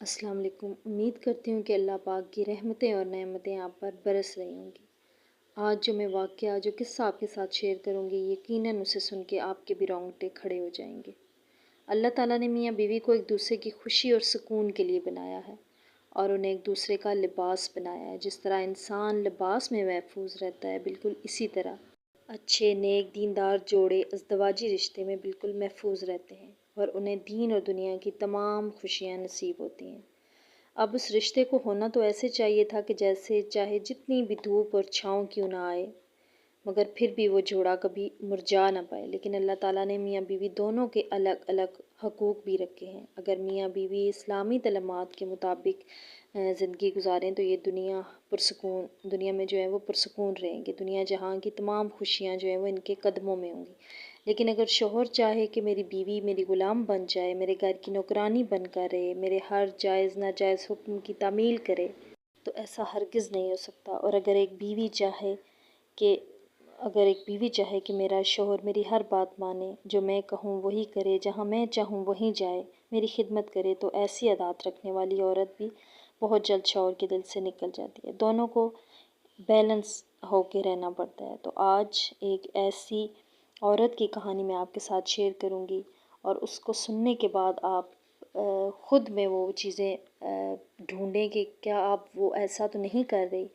السلام علیکم۔ امید کرتی ہوں کہ اللہ پاک کی رحمتیں اور نعمتیں آپ پر برس رہی ہوں گی۔ آج جو میں واقعہ جو قصہ آپ کے ساتھ شیئر کروں گی، یقیناً اسے سن کے آپ کے بھی رونگٹے کھڑے ہو جائیں گے۔ اللہ تعالیٰ نے میاں بیوی کو ایک دوسرے کی خوشی اور سکون کے لیے بنایا ہے اور انہیں ایک دوسرے کا لباس بنایا ہے۔ جس طرح انسان لباس میں محفوظ رہتا ہے، بالکل اسی طرح اچھے نیک دیندار جوڑے ازدواجی رشتے میں بالکل محفوظ رہتے ہیں اور انہیں دین اور دنیا کی تمام خوشیاں نصیب ہوتی ہیں۔ اب اس رشتے کو ہونا تو ایسے چاہیے تھا کہ جیسے چاہے جتنی بھی دھوپ اور چھاؤں کیوں نہ آئے، مگر پھر بھی وہ جوڑا کبھی مرجا نہ پائے۔ لیکن اللہ تعالیٰ نے میاں بیوی دونوں کے الگ الگ حقوق بھی رکھے ہیں۔ اگر میاں بیوی اسلامی تعلیمات کے مطابق زندگی گزاریں تو یہ دنیا میں جو ہے وہ پرسکون رہیں گے۔ دنیا جہاں کی تمام خوشیاں جو ہیں وہ ان کے قدموں میں ہوں گی۔ لیکن اگر شوہر چاہے کہ میری بیوی میری غلام بن جائے، میرے گھر کی نوکرانی بن کر رہے، میرے ہر جائز ناجائز حکم کی تعمیل کرے، تو ایسا ہرگز نہیں ہو سکتا۔ اور اگر ایک بیوی چاہے کہ میرا شوہر میری ہر بات مانے، جو میں کہوں وہی کرے، جہاں میں چاہوں وہیں جائے، میری خدمت کرے، تو ایسی عادات رکھنے والی عورت بھی بہت جلد شوہر کے دل سے نکل جاتی ہے۔ دونوں کو بیلنس ہو کے رہنا پڑتا ہے۔ تو آج ایک ایسی عورت کی کہانی میں آپ کے ساتھ شیئر کروں گی، اور اس کو سننے کے بعد آپ خود میں وہ چیزیں ڈھونڈیں کہ کیا آپ وہ ایسا تو نہیں کر رہی،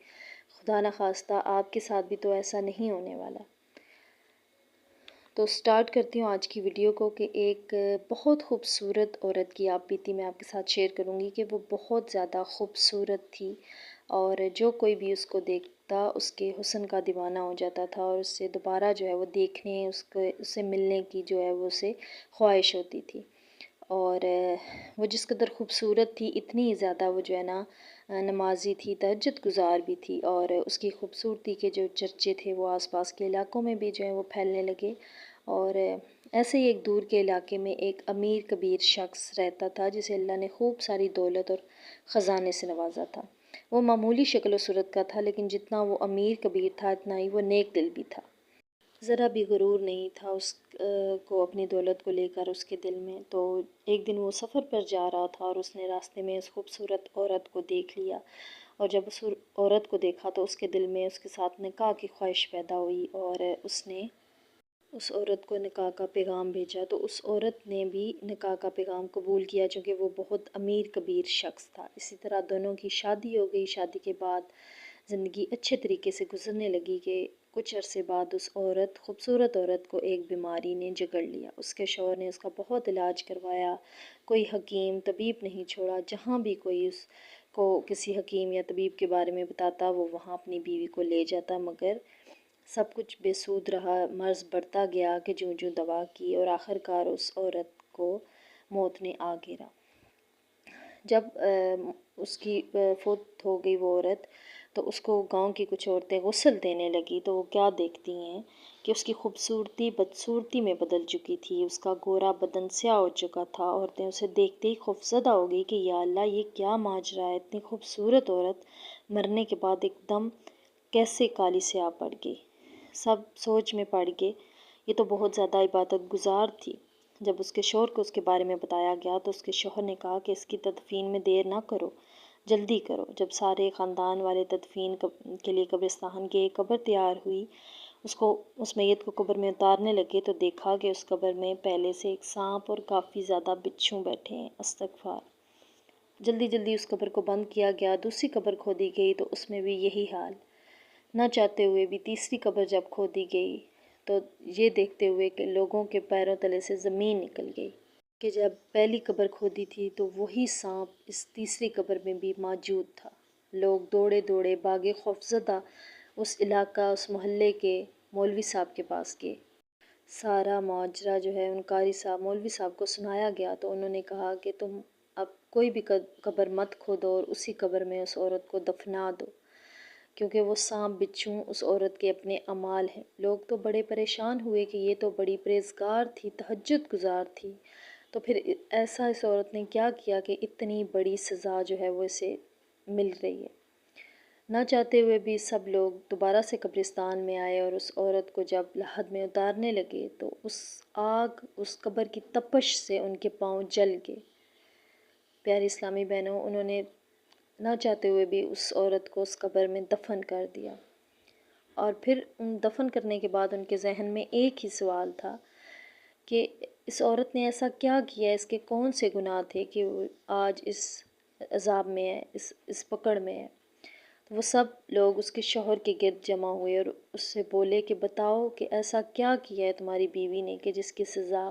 خدا نخواستہ آپ کے ساتھ بھی تو ایسا نہیں ہونے والا۔ تو سٹارٹ کرتی ہوں آج کی ویڈیو کو کہ ایک بہت خوبصورت عورت کی آپ بیتی میں آپ کے ساتھ شیئر کروں گی کہ وہ بہت زیادہ خوبصورت تھی، اور جو کوئی بھی اس کو دیکھتا اس کے حسن کا دیوانہ ہو جاتا تھا، اور اس سے دوبارہ جو ہے وہ دیکھنے، اس سے ملنے کی جو ہے وہ اسے خواہش ہوتی تھی۔ اور وہ جس قدر خوبصورت تھی، اتنی ہی زیادہ وہ جو ہے نا نمازی تھی، تہجد گزار بھی تھی، اور اس کی خوبصورتی کے جو چرچے تھے وہ آس پاس کے علاقوں میں بھی جو ہے وہ پھیلنے لگے۔ اور ایسے ہی ایک دور کے علاقے میں ایک امیر کبیر شخص رہتا تھا، جسے اللہ نے خوب ساری دولت اور خزانے سے نوازا تھا۔ وہ معمولی شکل و صورت کا تھا، لیکن جتنا وہ امیر کبیر تھا اتنا ہی وہ نیک دل بھی تھا۔ ذرا بھی غرور نہیں تھا اس کو اپنی دولت کو لے کر اس کے دل میں۔ تو ایک دن وہ سفر پر جا رہا تھا اور اس نے راستے میں اس خوبصورت عورت کو دیکھ لیا، اور جب اس عورت کو دیکھا تو اس کے دل میں اس کے ساتھ نکاح کی خواہش پیدا ہوئی، اور اس نے اس عورت کو نکاح کا پیغام بھیجا۔ تو اس عورت نے بھی نکاح کا پیغام قبول کیا، چونکہ وہ بہت امیر کبیر شخص تھا۔ اسی طرح دونوں کی شادی ہو گئی۔ شادی کے بعد زندگی اچھے طریقے سے گزرنے لگی کہ کچھ عرصے بعد اس خوبصورت عورت کو ایک بیماری نے جکڑ لیا۔ اس کے شوہر نے اس کا بہت علاج کروایا، کوئی حکیم طبیب نہیں چھوڑا۔ جہاں بھی کوئی اس کو کسی حکیم یا طبیب کے بارے میں بتاتا، وہ وہاں اپنی بیوی کو لے جاتا، مگر سب کچھ بے سود رہا۔ مرض بڑھتا گیا کہ جوں جوں دوا کی، اور آخرکار اس عورت کو موت نے آ گھیرا۔ جب اس کی فوت ہو گئی وہ عورت، تو اس کو گاؤں کی کچھ عورتیں غسل دینے لگی، تو وہ کیا دیکھتی ہیں کہ اس کی خوبصورتی بدصورتی میں بدل چکی تھی، اس کا گورا بدن سیاہ ہو چکا تھا۔ عورتیں اسے دیکھتے ہی خوفزدہ ہو گئی کہ یا اللہ، یہ کیا ماجرا ہے، اتنی خوبصورت عورت مرنے کے بعد ایک دم کیسے کالی سیاہ پڑ گئی۔ سب سوچ میں پڑ گئے، یہ تو بہت زیادہ عبادت گزار تھی۔ جب اس کے شوہر کو اس کے بارے میں بتایا گیا تو اس کے شوہر نے کہا کہ اس کی تدفین میں دیر نہ کرو، جلدی کرو۔ جب سارے خاندان والے تدفین کے لیے قبرستان کے ایک قبر تیار ہوئی، اس میت کو قبر میں اتارنے لگے، تو دیکھا کہ اس قبر میں پہلے سے ایک سانپ اور کافی زیادہ بچھو بیٹھے ہیں۔ استغفار! جلدی جلدی اس قبر کو بند کیا گیا۔ دوسری قبر کھودی گئی تو اس میں بھی یہی حال۔ نہ چاہتے ہوئے بھی تیسری قبر جب کھودی گئی تو یہ دیکھتے ہوئے کہ لوگوں کے پیروں تلے سے زمین نکل گئی کہ جب پہلی قبر کھودی تھی تو وہی سانپ اس تیسری قبر میں بھی موجود تھا۔ لوگ دوڑے دوڑے بھاگے خوفزدہ اس علاقہ، اس محلے کے مولوی صاحب کے پاس گئے۔ سارا ماجرا جو ہے ان قاری صاحب مولوی صاحب کو سنایا گیا، تو انہوں نے کہا کہ تم اب کوئی بھی قبر مت کھودو اور اسی قبر میں اس عورت کو دفنا دو، کیونکہ وہ سانپ بچھو اس عورت کے اپنے اعمال ہیں۔ لوگ تو بڑے پریشان ہوئے کہ یہ تو بڑی پرہیزگار تھی، تہجد گزار تھی، تو پھر ایسا اس عورت نے کیا کیا کہ اتنی بڑی سزا جو ہے وہ اسے مل رہی ہے۔ نہ چاہتے ہوئے بھی سب لوگ دوبارہ سے قبرستان میں آئے، اور اس عورت کو جب لحد میں اتارنے لگے تو اس قبر کی تپش سے ان کے پاؤں جل گئے۔ پیاری اسلامی بہنوں، انہوں نے نہ چاہتے ہوئے بھی اس عورت کو اس قبر میں دفن کر دیا، اور پھر دفن کرنے کے بعد ان کے ذہن میں ایک ہی سوال تھا کہ اس عورت نے ایسا کیا کیا، اس کے کون سے گناہ تھے کہ وہ آج اس عذاب میں ہے، اس پکڑ میں ہے۔ تو وہ سب لوگ اس کے شوہر کے گرد جمع ہوئے اور اس سے بولے کہ بتاؤ کہ ایسا کیا کیا ہے تمہاری بیوی نے کہ جس کی سزا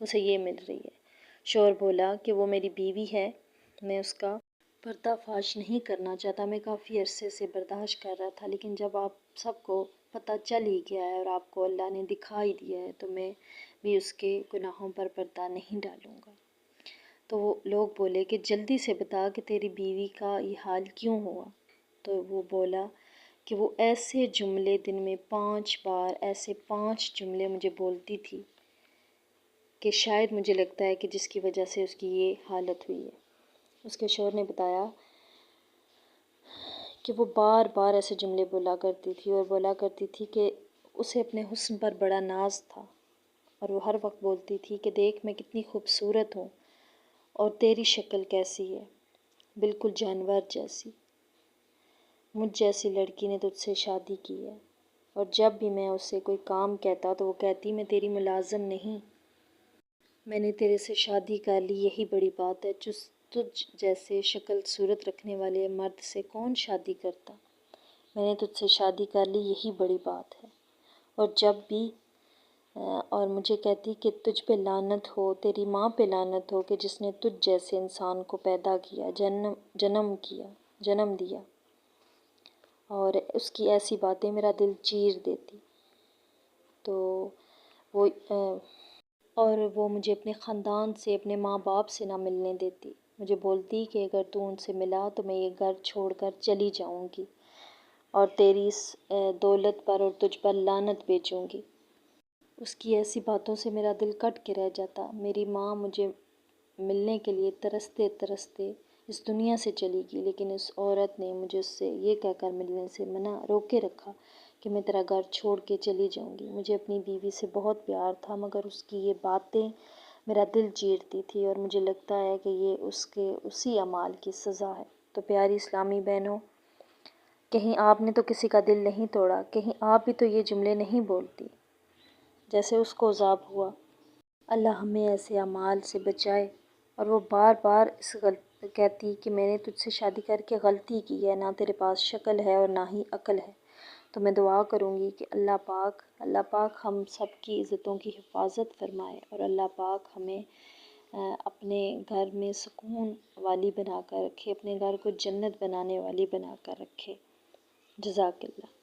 اسے یہ مل رہی ہے۔ شوہر بولا کہ وہ میری بیوی ہے، میں اس کا پردہ فاش نہیں کرنا چاہتا، میں کافی عرصے سے برداشت کر رہا تھا، لیکن جب آپ سب کو پتہ چل ہی گیا ہے اور آپ کو اللہ نے دکھائی دیا ہے تو میں بھی اس کے گناہوں پر پردہ نہیں ڈالوں گا۔ تو وہ لوگ بولے کہ جلدی سے بتا کہ تیری بیوی کا یہ حال کیوں ہوا۔ تو وہ بولا کہ وہ ایسے جملے دن میں 5 بار ایسے 5 جملے مجھے بولتی تھی کہ شاید مجھے لگتا ہے کہ جس کی وجہ سے اس کی یہ حالت ہوئی ہے۔ اس کے شوہر نے بتایا کہ وہ بار بار ایسے جملے بولا کرتی تھی اور بولا کرتی تھی کہ اسے اپنے حسن پر بڑا ناز تھا، اور وہ ہر وقت بولتی تھی کہ دیکھ میں کتنی خوبصورت ہوں اور تیری شکل کیسی ہے، بالکل جانور جیسی، مجھ جیسی لڑکی نے تجھ سے شادی کی ہے۔ اور جب بھی میں اسے کوئی کام کہتا تو وہ کہتی میں تیری ملازم نہیں، میں نے تیرے سے شادی کر لی، یہی بڑی بات ہے، تجھ جیسے شکل صورت رکھنے والے مرد سے کون شادی کرتا، میں نے تجھ سے شادی کر لی، یہی بڑی بات ہے۔ اور جب بھی اور مجھے کہتی کہ تجھ پہ لعنت ہو، تیری ماں پہ لعنت ہو کہ جس نے تجھ جیسے انسان کو پیدا کیا، جنم دیا، اور اس کی ایسی باتیں میرا دل چیر دیتی۔ تو وہ اور وہ مجھے اپنے خاندان سے، اپنے ماں باپ سے نہ ملنے دیتی، مجھے بولتی کہ اگر تو ان سے ملا تو میں یہ گھر چھوڑ کر چلی جاؤں گی اور تیری اس دولت پر اور تجھ پر لعنت بیچوں گی۔ اس کی ایسی باتوں سے میرا دل کٹ کے رہ جاتا۔ میری ماں مجھے ملنے کے لیے ترستے ترستے اس دنیا سے چلی گئی، لیکن اس عورت نے مجھے اس سے یہ کہہ کر ملنے سے روکے رکھا کہ میں تیرا گھر چھوڑ کے چلی جاؤں گی۔ مجھے اپنی بیوی سے بہت پیار تھا، مگر اس کی یہ باتیں میرا دل چیرتی تھی، اور مجھے لگتا ہے کہ یہ اسی اعمال کی سزا ہے۔ تو پیاری اسلامی بہنوں، کہیں آپ نے تو کسی کا دل نہیں توڑا، کہیں آپ بھی تو یہ جملے نہیں بولتی جیسے اس کو عذاب ہوا۔ اللہ ہمیں ایسے اعمال سے بچائے۔ اور وہ بار بار کہتی کہ میں نے تجھ سے شادی کر کے غلطی کی ہے، نہ تیرے پاس شکل ہے اور نہ ہی عقل ہے۔ تو میں دعا کروں گی کہ اللہ پاک ہم سب کی عزتوں کی حفاظت فرمائے، اور اللہ پاک ہمیں اپنے گھر میں سکون والی بنا کر رکھے، اپنے گھر کو جنت بنانے والی بنا کر رکھے۔ جزاک اللہ۔